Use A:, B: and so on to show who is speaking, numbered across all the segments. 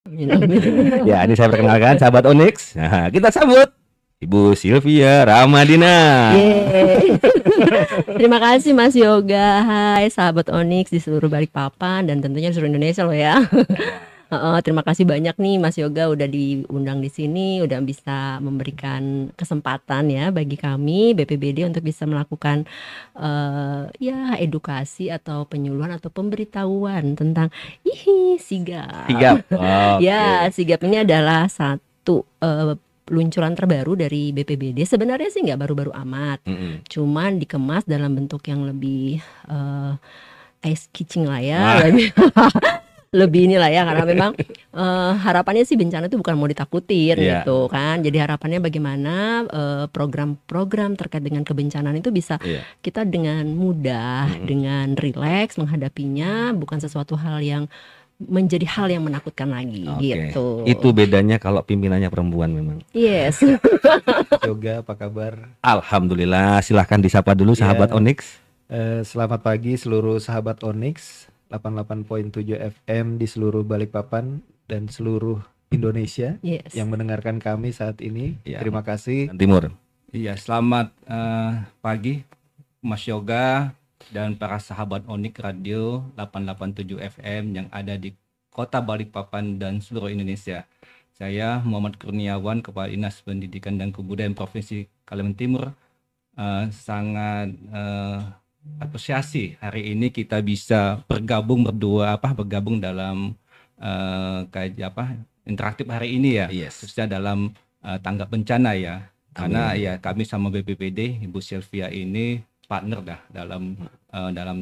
A: Amin, amin.
B: Ya, ini saya perkenalkan sahabat Onyx. Nah, kita sambut Ibu Sylvia Ramadina.
A: Yeay. Terima kasih Mas Yoga. Hai sahabat Onyx di seluruh Balikpapan dan tentunya di seluruh Indonesia loh ya. Terima kasih banyak nih Mas Yoga udah diundang di sini, udah bisa memberikan kesempatan ya bagi kami BPBD untuk bisa melakukan ya edukasi atau penyuluhan atau pemberitahuan tentang sigap.
B: Sigap. Oke.
A: Ya, sigap ini adalah satu peluncuran terbaru dari BPBD. Sebenarnya sih nggak baru-baru amat, cuman dikemas dalam bentuk yang lebih ice catching lah ya, lebih inilah ya, karena memang harapannya sih bencana itu bukan mau ditakutin gitu kan. Jadi harapannya bagaimana program-program terkait dengan kebencanaan itu bisa kita dengan mudah, dengan rileks menghadapinya, bukan sesuatu hal yang menjadi hal yang menakutkan lagi gitu.
B: Itu bedanya kalau pimpinannya perempuan memang.
A: Yes.
C: Yoga, apa kabar?
B: Alhamdulillah, silahkan disapa dulu sahabat Onyx.
C: Selamat pagi seluruh sahabat Onyx 88.7 FM di seluruh Balikpapan dan seluruh Indonesia yang mendengarkan kami saat ini. Terima kasih.
B: Timur.
D: Iya, selamat pagi Mas Yoga dan para sahabat Onyx Radio 887 FM yang ada di Kota Balikpapan dan seluruh Indonesia. Saya Muhammad Kurniawan, Kepala Dinas Pendidikan dan Kebudayaan Provinsi Kalimantan Timur, sangat apresiasi hari ini kita bisa bergabung dalam interaktif hari ini ya, khususnya dalam tanggap bencana ya. Karena ya kami sama BPBD Ibu Sylvia ini partner dah dalam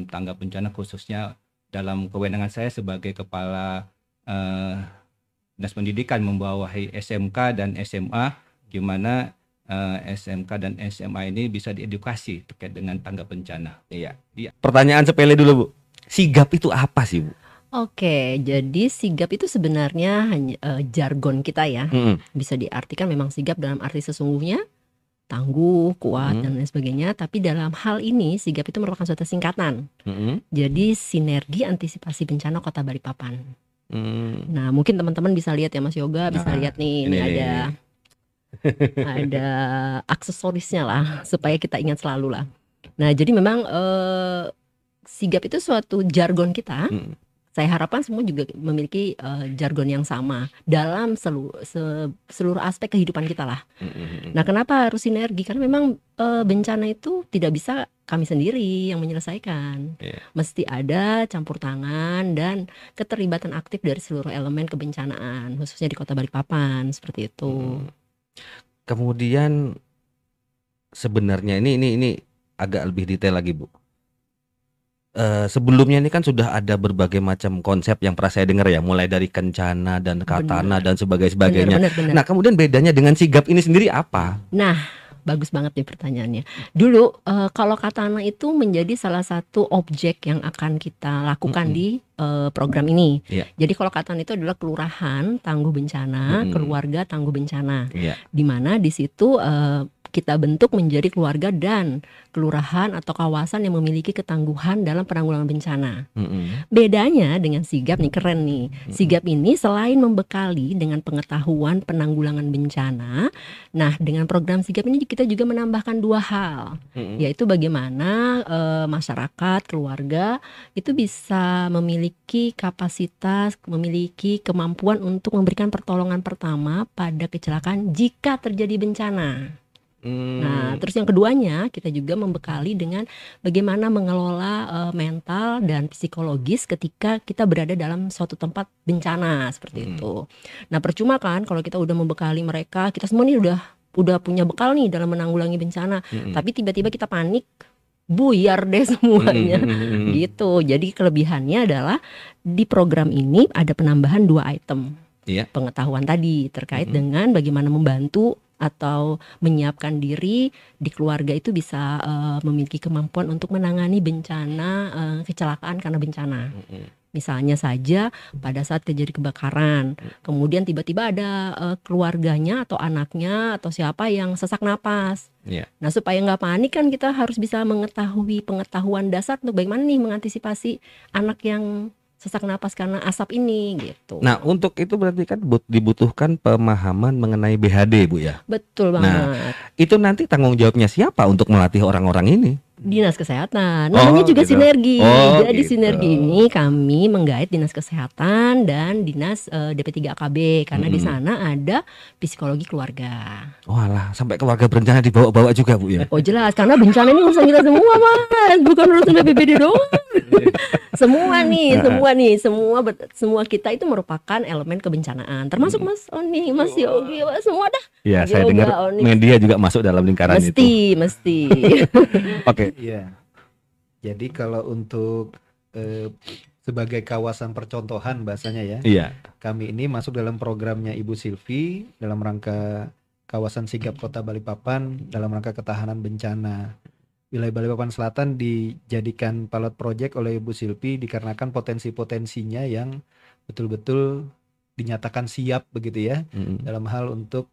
D: tanggap bencana, khususnya dalam kewenangan saya sebagai kepala Dinas Pendidikan membawahi SMK dan SMA, gimana SMK dan SMA ini bisa diedukasi terkait dengan tanggap bencana. Iya.
B: Pertanyaan sepele dulu Bu, sigap itu apa sih Bu?
A: Oke, jadi sigap itu sebenarnya hanya jargon kita ya. Bisa diartikan memang sigap dalam arti sesungguhnya tangguh, kuat dan lain sebagainya. Tapi dalam hal ini sigap itu merupakan suatu singkatan. Jadi sinergi antisipasi bencana Kota Balikpapan. Nah mungkin teman-teman bisa lihat ya Mas Yoga, bisa lihat nih ini ada aksesorisnya lah supaya kita ingat selalu lah. Nah jadi memang sigap itu suatu jargon kita. Saya harapkan semua juga memiliki jargon yang sama dalam seluruh aspek kehidupan kita lah. Nah kenapa harus sinergi? Karena memang bencana itu tidak bisa kami sendiri yang menyelesaikan. Mesti ada campur tangan dan keterlibatan aktif dari seluruh elemen kebencanaan, khususnya di Kota Balikpapan, seperti itu.
B: Kemudian sebenarnya ini agak lebih detail lagi Bu. Sebelumnya ini kan sudah ada berbagai macam konsep yang pernah saya dengar ya, mulai dari kencana dan katana dan sebagainya.
A: Benar.
B: Nah kemudian bedanya dengan sigap ini sendiri apa?
A: Nah bagus banget nih pertanyaannya. Dulu kalau katana itu menjadi salah satu objek yang akan kita lakukan di program ini. Jadi kalau katana itu adalah kelurahan tangguh bencana, keluarga tangguh bencana. Di mana di situ kita bentuk menjadi keluarga dan kelurahan atau kawasan yang memiliki ketangguhan dalam penanggulangan bencana. Bedanya dengan sigap nih, keren nih. Sigap ini selain membekali dengan pengetahuan penanggulangan bencana, nah dengan program sigap ini kita juga menambahkan dua hal, yaitu bagaimana masyarakat, keluarga itu bisa memiliki kapasitas, memiliki kemampuan untuk memberikan pertolongan pertama pada kecelakaan jika terjadi bencana. Nah, terus yang keduanya kita juga membekali dengan bagaimana mengelola mental dan psikologis ketika kita berada dalam suatu tempat bencana seperti itu. Nah, percuma kan kalau kita udah membekali mereka, kita semua nih udah punya bekal nih dalam menanggulangi bencana, tapi tiba-tiba kita panik, buyar deh semuanya gitu. Jadi kelebihannya adalah di program ini ada penambahan 2 item pengetahuan tadi terkait dengan bagaimana membantu atau menyiapkan diri di keluarga itu bisa memiliki kemampuan untuk menangani bencana kecelakaan karena bencana. Misalnya saja pada saat terjadi kebakaran, kemudian tiba-tiba ada keluarganya atau anaknya atau siapa yang sesak napas. Nah supaya nggak panik kan kita harus bisa mengetahui pengetahuan dasar untuk bagaimana nih mengantisipasi anak yang sesak napas karena asap ini gitu.
B: Nah, untuk itu berarti kan dibutuhkan pemahaman mengenai BHD, Bu ya.
A: Betul banget.
B: Nah, itu nanti tanggung jawabnya siapa untuk melatih orang-orang ini?
A: Dinas Kesehatan. Namanya juga
B: gitu.
A: sinergi. Jadi
B: gitu.
A: sinergi ini kami menggait Dinas Kesehatan dan Dinas DP3 AKB karena di sana ada psikologi keluarga.
B: Oh alah, sampai keluarga berencana dibawa-bawa juga, Bu ya.
A: Oh jelas, karena bencana ini urusan kita semua, Mas. Bukan urusan BPBD doang. Semua kita itu merupakan elemen kebencanaan. Termasuk Mas Oni, Mas Yogi, semua dah.
B: Ya, saya dengar media juga masuk dalam lingkaran itu.
A: Mesti.
B: Oke.
C: Iya. Jadi kalau untuk sebagai kawasan percontohan bahasanya ya.
B: Iya.
C: Kami ini masuk dalam programnya Ibu Silvi dalam rangka kawasan sigap Kota Balikpapan dalam rangka ketahanan bencana. Wilayah Balikpapan Selatan dijadikan pilot project oleh Ibu Silvi dikarenakan potensi-potensinya yang betul-betul dinyatakan siap begitu ya, dalam hal untuk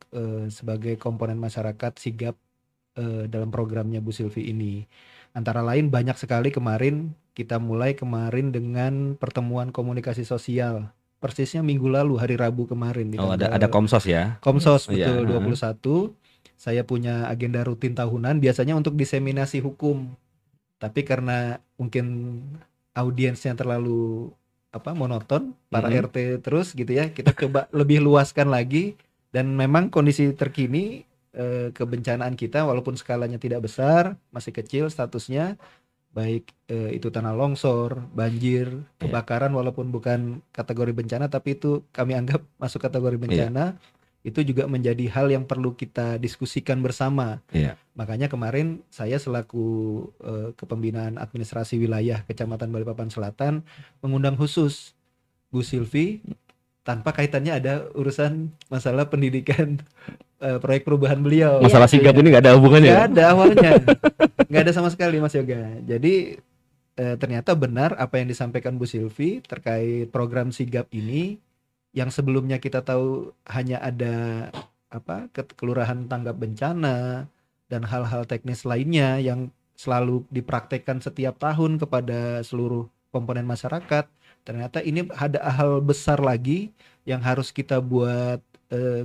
C: sebagai komponen masyarakat sigap dalam programnya Bu Silvi ini. Antara lain banyak sekali kemarin kita mulai dengan pertemuan komunikasi sosial. Persisnya minggu lalu hari Rabu kemarin.
B: Ada Komsos ya?
C: Komsos betul, 21. Saya punya agenda rutin tahunan biasanya untuk diseminasi hukum. Tapi karena mungkin audiensnya terlalu monoton, para RT terus gitu ya, kita coba lebih luaskan lagi. Dan memang kondisi terkini kebencanaan kita walaupun skalanya tidak besar, masih kecil statusnya, baik itu tanah longsor, banjir, kebakaran walaupun bukan kategori bencana tapi itu kami anggap masuk kategori bencana. Itu juga menjadi hal yang perlu kita diskusikan bersama. Makanya kemarin saya selaku Kepembinaan Administrasi Wilayah Kecamatan Balikpapan Selatan mengundang khusus Bu Silvi, tanpa kaitannya ada urusan masalah pendidikan proyek perubahan beliau.
B: Masalah sigap ini nggak ada hubungannya?
C: Nggak ada awalnya, nggak ada sama sekali Mas Yoga. Jadi ternyata benar apa yang disampaikan Bu Silvi terkait program sigap ini, yang sebelumnya kita tahu hanya ada kelurahan tanggap bencana dan hal-hal teknis lainnya yang selalu dipraktekkan setiap tahun kepada seluruh komponen masyarakat. Ternyata ini ada hal besar lagi yang harus kita buat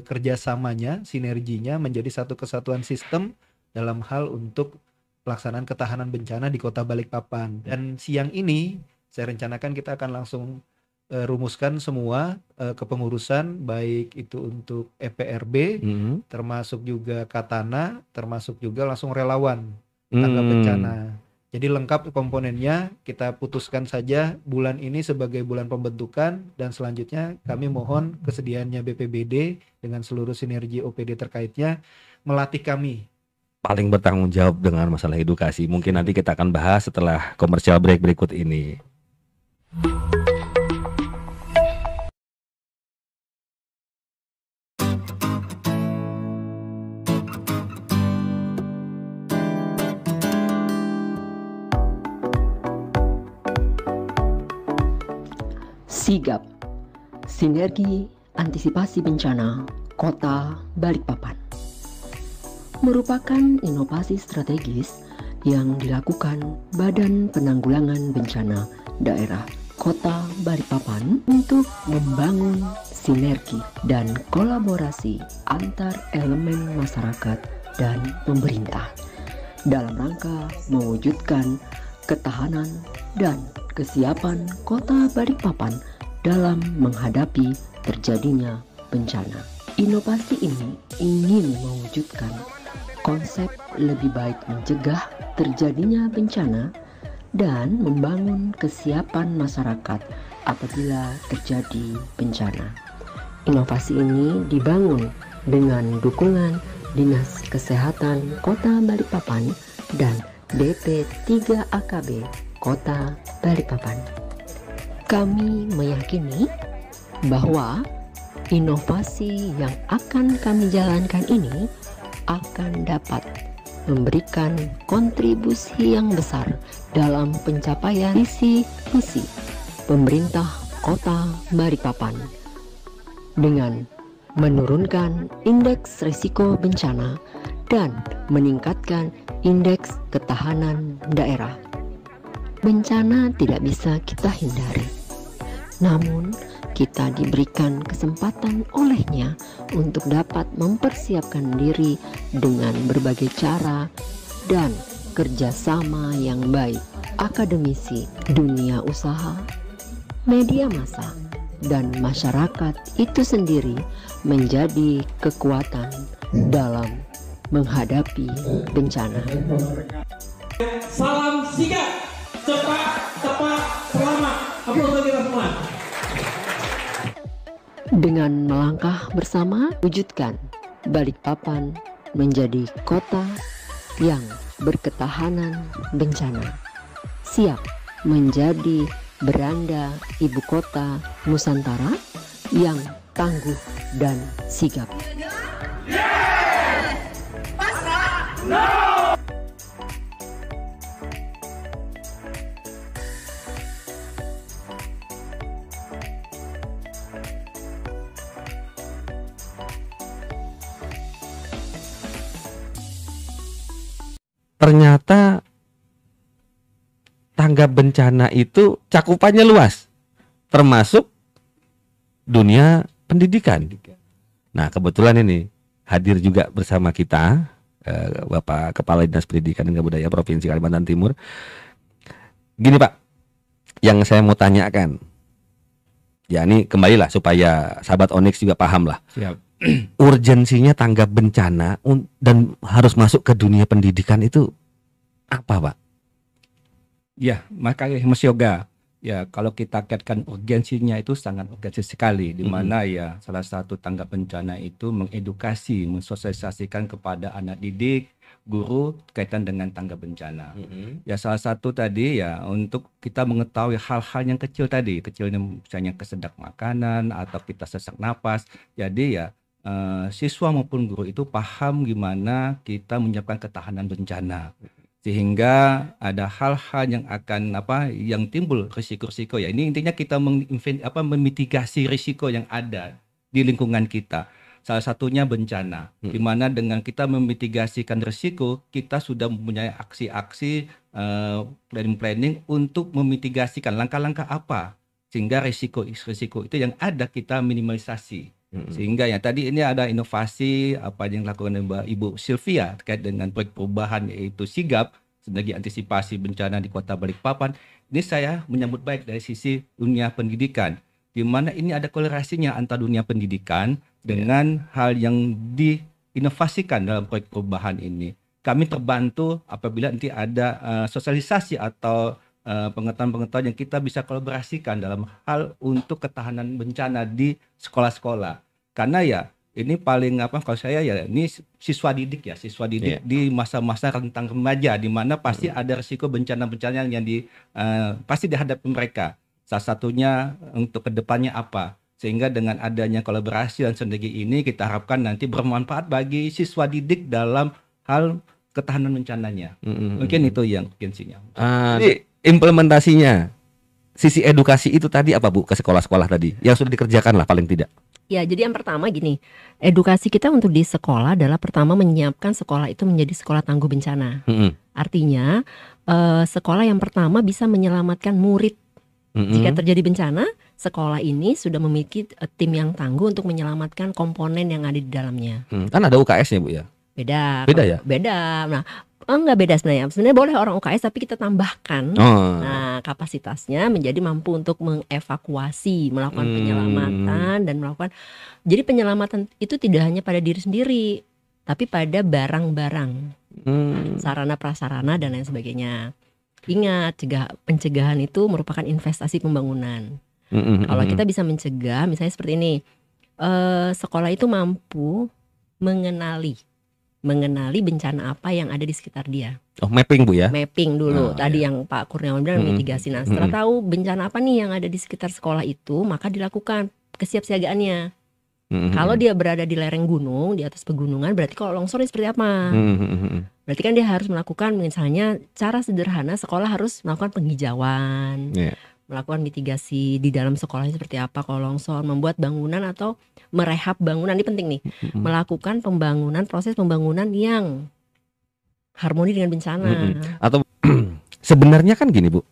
C: kerjasamanya, sinerginya menjadi satu kesatuan sistem dalam hal untuk pelaksanaan ketahanan bencana di Kota Balikpapan. Dan siang ini saya rencanakan kita akan langsung rumuskan semua kepengurusan, baik itu untuk EPRB, termasuk juga Katana, termasuk juga langsung relawan tanggap bencana. Jadi lengkap komponennya, kita putuskan saja bulan ini sebagai bulan pembentukan dan selanjutnya kami mohon kesediaannya BPBD dengan seluruh sinergi OPD terkaitnya melatih kami.
B: Paling bertanggung jawab dengan masalah edukasi. Mungkin nanti kita akan bahas setelah komersial break berikut ini.
A: Sigap, Sinergi Antisipasi Bencana Kota Balikpapan, merupakan inovasi strategis yang dilakukan Badan Penanggulangan Bencana Daerah Kota Balikpapan untuk membangun sinergi dan kolaborasi antar elemen masyarakat dan pemerintah dalam rangka mewujudkan ketahanan dan kesiapan Kota Balikpapan dalam menghadapi terjadinya bencana. Inovasi ini ingin mewujudkan konsep lebih baik mencegah terjadinya bencana dan membangun kesiapan masyarakat apabila terjadi bencana. Inovasi ini dibangun dengan dukungan Dinas Kesehatan Kota Balikpapan dan DP3 AKB Kota Balikpapan. Kami meyakini bahwa inovasi yang akan kami jalankan ini akan dapat memberikan kontribusi yang besar dalam pencapaian visi-misi pemerintah Kota Balikpapan dengan menurunkan indeks risiko bencana dan meningkatkan indeks ketahanan daerah. Bencana tidak bisa kita hindari, Namun, kita diberikan kesempatan olehnya untuk dapat mempersiapkan diri dengan berbagai cara dan kerjasama yang baik. Akademisi, dunia usaha, media massa, dan masyarakat itu sendiri menjadi kekuatan dalam menghadapi bencana.
E: Salam sigap, cepat, tepat, selamat. Aplaus bagi kita semua.
A: Dengan melangkah bersama, wujudkan Balikpapan menjadi kota yang berketahanan bencana, siap menjadi beranda ibu kota Nusantara yang tangguh dan sigap.
B: Ternyata tanggap bencana itu cakupannya luas, termasuk dunia pendidikan. Nah, kebetulan ini hadir juga bersama kita Bapak Kepala Dinas Pendidikan dan Kebudayaan Provinsi Kalimantan Timur. Gini Pak, yang saya mau tanyakan, ya ini kembalilah supaya sahabat Onyx juga paham lah.
D: Siap.
B: Urgensinya tanggap bencana dan harus masuk ke dunia pendidikan itu apa Pak?
D: Ya, makanya Mas Yoga, ya kalau kita kaitkan urgensinya itu sangat urgensi sekali, di mana ya salah satu tanggap bencana itu mengedukasi, mensosialisasikan kepada anak didik, guru kaitan dengan tanggap bencana. Ya salah satu tadi ya untuk kita mengetahui hal-hal yang kecil tadi, kecilnya misalnya kesedak makanan atau kita sesak napas. Jadi ya siswa maupun guru itu paham gimana kita menyiapkan ketahanan bencana. Sehingga ada hal-hal yang akan yang timbul risiko-risiko ya. Ini intinya kita memitigasi risiko yang ada di lingkungan kita. Salah satunya bencana. Di mana dengan kita memitigasikan risiko, kita sudah mempunyai aksi-aksi planning untuk memitigasikan langkah-langkah apa sehingga risiko itu yang ada kita minimalisasi. Sehingga ya tadi ini ada inovasi apa yang dilakukan Ibu Sylvia terkait dengan proyek perubahan yaitu Sigap sebagai antisipasi bencana di Kota Balikpapan. Ini saya menyambut baik dari sisi dunia pendidikan, di mana ini ada kolerasinya antara dunia pendidikan dengan hal yang diinovasikan dalam proyek perubahan ini. Kami terbantu apabila nanti ada sosialisasi atau pengetahuan-pengetahuan yang kita bisa kolaborasikan dalam hal untuk ketahanan bencana di sekolah-sekolah. Karena ya ini paling kalau saya ya ini siswa didik di masa-masa rentang remaja, di mana pasti ada risiko bencana-bencana yang pasti dihadapi mereka. Salah satunya untuk kedepannya apa, sehingga dengan adanya kolaborasi dan sinergi ini kita harapkan nanti bermanfaat bagi siswa didik dalam hal ketahanan bencananya. Mungkin itu yang urgensinya.
B: Jadi implementasinya sisi edukasi itu tadi apa Bu ke sekolah-sekolah tadi yang sudah dikerjakan lah paling tidak?
A: Ya, jadi yang pertama gini, edukasi kita untuk di sekolah adalah pertama menyiapkan sekolah itu menjadi sekolah tangguh bencana. Artinya sekolah yang pertama bisa menyelamatkan murid. Jika terjadi bencana, sekolah ini sudah memiliki tim yang tangguh untuk menyelamatkan komponen yang ada di dalamnya.
B: Kan ada UKS-nya Bu ya?
A: Beda ya? Beda. Nah, enggak beda sebenarnya. Sebenarnya boleh orang UKS tapi kita tambahkan kapasitasnya menjadi mampu untuk mengevakuasi, melakukan penyelamatan dan melakukan. Jadi penyelamatan itu tidak hanya pada diri sendiri, tapi pada barang-barang, sarana prasarana dan lain sebagainya. Ingat, pencegahan itu merupakan investasi pembangunan. Kalau kita bisa mencegah, misalnya seperti ini, sekolah itu mampu mengenali bencana apa yang ada di sekitar dia.
B: Oh, mapping Bu ya?
A: Mapping dulu. Tadi yang Pak Kurniawan bilang mitigasi. Nah, setelah tahu bencana apa nih yang ada di sekitar sekolah itu, maka dilakukan kesiapsiagaannya. Kalau dia berada di lereng gunung, di atas pegunungan, berarti kalau longsor ini seperti apa? Berarti kan dia harus melakukan misalnya cara sederhana, sekolah harus melakukan penghijauan. Melakukan mitigasi di dalam sekolahnya seperti apa kalau longsor, membuat bangunan atau merehab bangunan, ini penting nih. Melakukan proses pembangunan yang harmoni dengan bencana.
B: Atau sebenarnya kan gini Bu,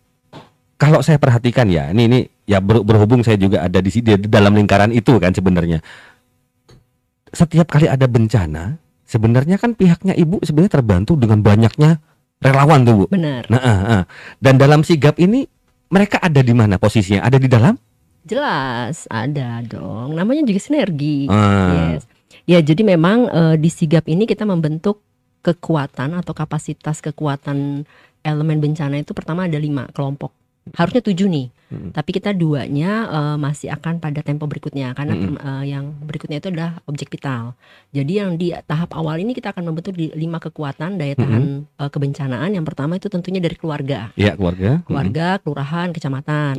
B: kalau saya perhatikan ya, ini ya berhubung saya juga ada di dalam lingkaran itu kan sebenarnya. Setiap kali ada bencana, sebenarnya kan pihaknya Ibu sebenarnya terbantu dengan banyaknya relawan tuh Bu.
A: Benar.
B: Nah, dan dalam sigap ini mereka ada di mana posisinya? Ada di dalam?
A: Jelas, ada dong. Namanya juga sinergi. Yes. Ya, jadi memang di sigap ini kita membentuk kekuatan atau kapasitas kekuatan elemen bencana itu pertama ada 5 kelompok. Harusnya 7 nih, tapi kita 2-nya masih akan pada tempo berikutnya karena yang berikutnya itu adalah objek vital. Jadi yang di tahap awal ini kita akan membentuk 5 kekuatan daya tahan kebencanaan. Yang pertama itu tentunya dari keluarga.
B: Ya,
A: keluarga, kelurahan, kecamatan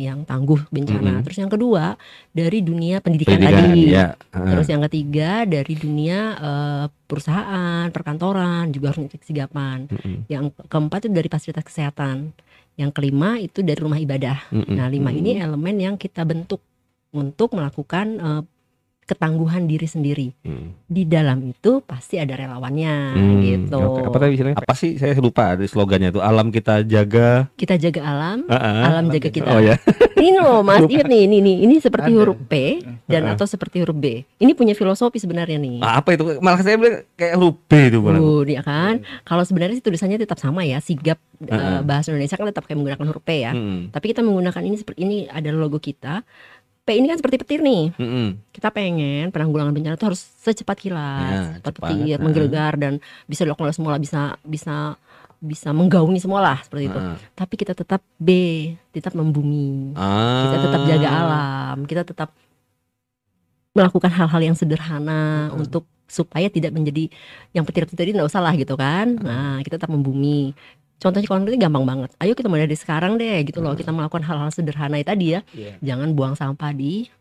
A: yang tangguh bencana. Terus yang kedua dari dunia pendidikan tadi. Terus yang ketiga dari dunia perusahaan, perkantoran juga harus sigapan. Yang keempat itu dari fasilitas kesehatan. Yang kelima itu dari rumah ibadah. Nah 5 ini elemen yang kita bentuk untuk melakukan ketangguhan diri sendiri. Di dalam itu pasti ada relawannya gitu.
B: Apa tadi istilahnya? Apa sih, saya lupa di slogannya itu, alam kita jaga.
A: Kita jaga alam, alam jaga kita.
B: Oh ya.
A: Ini loh Mas, ingat nih, ini seperti huruf P dan atau seperti huruf B. Ini punya filosofi sebenarnya nih.
B: Apa itu? Malah saya bilang kayak huruf B itu malah.
A: Dia kan. Kalau sebenarnya sih tulisannya tetap sama ya, sigap bahasa Indonesia kan tetap kayak menggunakan huruf P ya. Tapi kita menggunakan ini seperti ini adalah logo kita. P ini kan seperti petir nih. Kita pengen penanggulangan bencana itu harus secepat kilat, seperti petir, menggelegar dan bisa dilakukan oleh semua, bisa menggaungi semua lah seperti itu. Tapi kita tetap B, tetap membumi. Kita tetap jaga alam, kita tetap melakukan hal-hal yang sederhana untuk supaya tidak menjadi yang petir-petir tadi, nggak usah lah gitu kan. Nah, kita tetap membumi. Contohnya kalau nanti gampang banget. Ayo kita mulai dari sekarang deh gitu loh. Kita melakukan hal-hal sederhana tadi ya. Jangan buang sampah di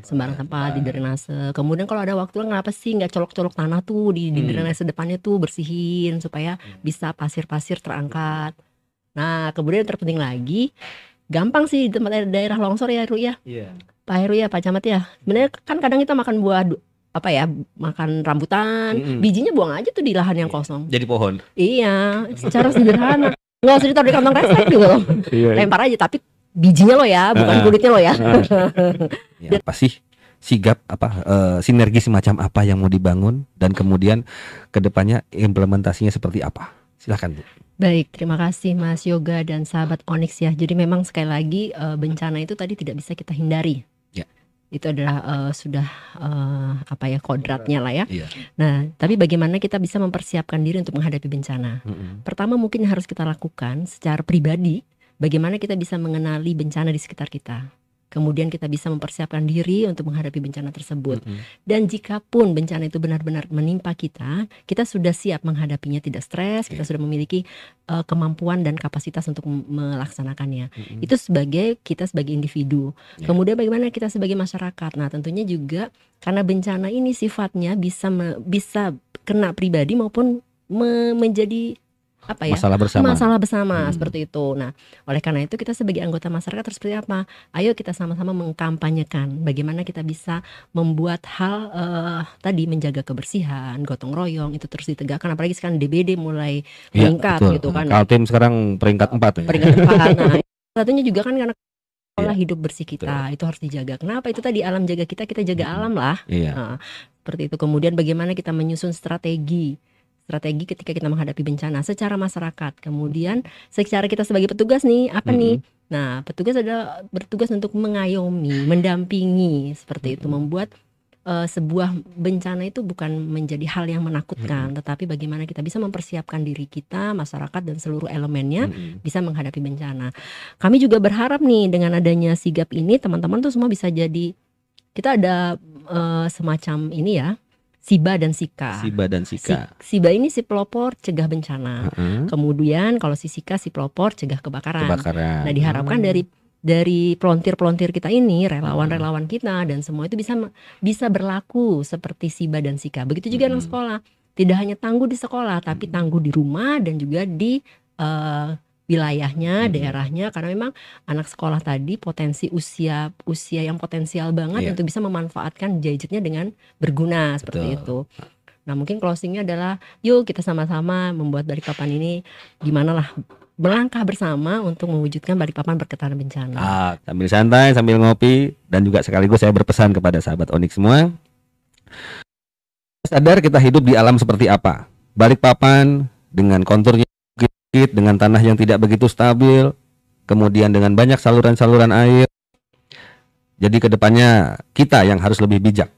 A: sembarang tempat di drainase. Kemudian kalau ada waktu, kenapa sih nggak colok-colok tanah tuh di drainase depannya tuh, bersihin supaya bisa pasir-pasir terangkat. Nah kemudian yang terpenting lagi, gampang sih di tempat daerah longsor ya Heru ya. Pak Heru ya, Pak Camat ya. Sebenarnya kan kadang kita makan buah makan rambutan, bijinya buang aja tuh di lahan yang kosong.
B: Jadi pohon.
A: Iya, secara sederhana. Nggak usah ditaruh di kantong kresek gitu loh. Lempar aja, tapi bijinya lo ya, bukan kulitnya lo ya.
B: Apa sih sigap, sinergi semacam apa yang mau dibangun, dan kemudian kedepannya implementasinya seperti apa? Silahkan Bu.
A: Baik, terima kasih Mas Yoga dan sahabat Onyx ya. Jadi memang sekali lagi bencana itu tadi tidak bisa kita hindari. Itu adalah sudah kodratnya lah ya. Nah, tapi bagaimana kita bisa mempersiapkan diri untuk menghadapi bencana? Pertama mungkin harus kita lakukan secara pribadi, bagaimana kita bisa mengenali bencana di sekitar kita. Kemudian kita bisa mempersiapkan diri untuk menghadapi bencana tersebut. Dan jika pun bencana itu benar-benar menimpa kita, kita sudah siap menghadapinya, tidak stres, kita sudah memiliki kemampuan dan kapasitas untuk melaksanakannya. Itu kita sebagai individu. Kemudian bagaimana kita sebagai masyarakat? Nah, tentunya juga karena bencana ini sifatnya bisa kena pribadi maupun menjadi masalah bersama seperti itu. Nah, oleh karena itu kita sebagai anggota masyarakat harus seperti apa? Ayo kita sama-sama mengkampanyekan bagaimana kita bisa membuat hal tadi menjaga kebersihan, gotong royong itu terus ditegakkan. Apalagi sekarang DBD mulai meningkat gitu kan.
B: Kaltim sekarang peringkat 4 ya.
A: Peringkat 4. Nah, satunya juga kan karena pola hidup bersih kita itu harus dijaga. Kenapa? Itu tadi alam jaga kita jaga alam lah. Nah, seperti itu. Kemudian bagaimana kita menyusun strategi ketika kita menghadapi bencana secara masyarakat. Kemudian secara kita sebagai petugas nih, nih? Nah, petugas adalah bertugas untuk mengayomi, mendampingi, seperti itu, membuat sebuah bencana itu bukan menjadi hal yang menakutkan, tetapi bagaimana kita bisa mempersiapkan diri kita, masyarakat dan seluruh elemennya bisa menghadapi bencana. Kami juga berharap nih dengan adanya sigap ini, teman-teman tuh semua bisa jadi, kita ada semacam ini ya, SIBA dan SIKA. SIBA ini si pelopor cegah bencana. Kemudian kalau si SIKA si pelopor cegah kebakaran. Nah, diharapkan dari pelontir-pelontir kita ini, relawan-relawan kita dan semua itu bisa berlaku seperti SIBA dan SIKA. Begitu juga anak sekolah. Tidak hanya tangguh di sekolah, tapi tangguh di rumah dan juga di wilayahnya, daerahnya, karena memang anak sekolah tadi potensi usia yang potensial banget untuk bisa memanfaatkan gadgetnya dengan berguna seperti itu. Nah, mungkin closingnya adalah yuk kita sama-sama membuat Balikpapan ini gimana lah melangkah bersama untuk mewujudkan Balikpapan berketahanan bencana.
B: Sambil santai, sambil ngopi, dan juga sekaligus saya berpesan kepada sahabat Onyx semua, sadar kita hidup di alam seperti apa. Balikpapan dengan konturnya bukit, dengan tanah yang tidak begitu stabil, kemudian dengan banyak saluran-saluran air. Jadi kedepannya kita yang harus lebih bijak.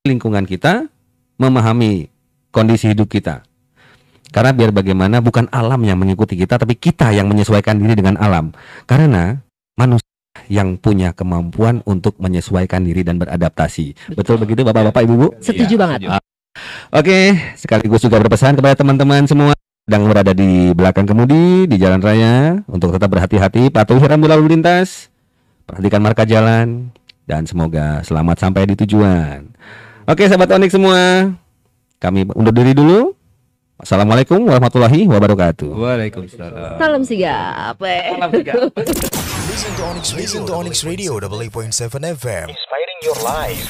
B: Lingkungan kita, memahami kondisi hidup kita. Karena biar bagaimana bukan alam yang mengikuti kita, tapi kita yang menyesuaikan diri dengan alam. Karena manusia yang punya kemampuan untuk menyesuaikan diri dan beradaptasi. Betul begitu Bapak-bapak, Ibu-ibu?
A: Setuju banget.
B: Oke, sekaligus juga berpesan kepada teman-teman semua yang berada di belakang kemudi di jalan raya untuk tetap berhati-hati, patuhi rambu lalu lintas, perhatikan marka jalan, dan semoga selamat sampai di tujuan. Oke, sahabat Onyx semua, kami undur diri dulu. Assalamualaikum warahmatullahi wabarakatuh.
D: Waalaikumsalam.
A: Salam sigap.
B: Salam sigap.
F: Listen to Onyx Radio 88.7 FM. Inspiring your life.